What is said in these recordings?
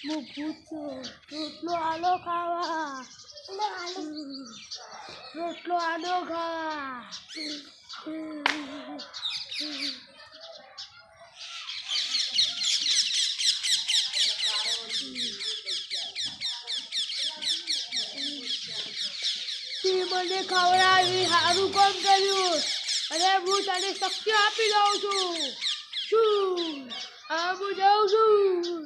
હું પૂછું રોટલો આલો ખાવા રોટલો આલો ખાવા મને ખવડાવી સારું કામ કર્યું અને હું તને શક્તિ આપી દઉં છું શું હું જાઉં છું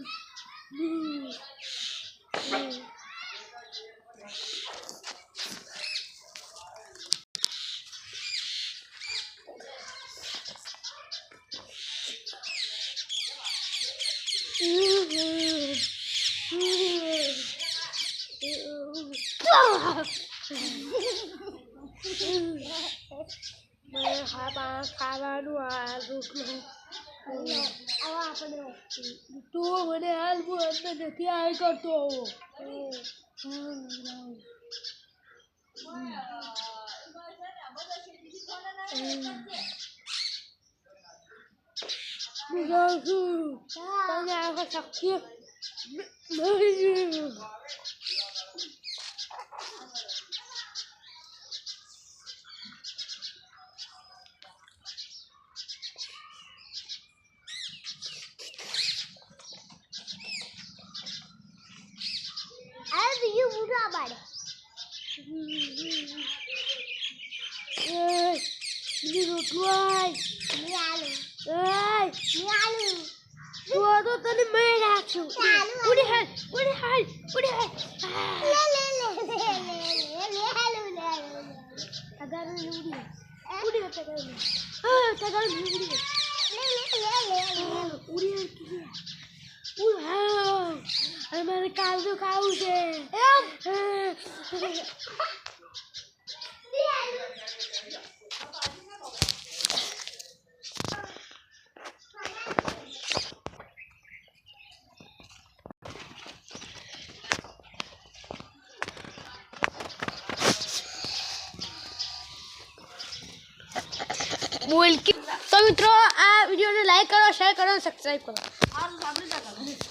ખાવાનું આ રોટલું તું મને હાલ હું અંદર નથી આવી કરતો હું જાઉં છું તને આખા શક્તિ મળી you buka pada. Ini rotuai. Ini alu. Ini alu. Dua tu tadi main aku. Udah hal. Le. Agar luri. Udah tagar. Tagar luri. Le. Udah. Hamaरे काल तो खाऊ से बोल के तो मित्रों आ वीडियो ने लाइक करो शेयर करो सब्सक्राइब करो।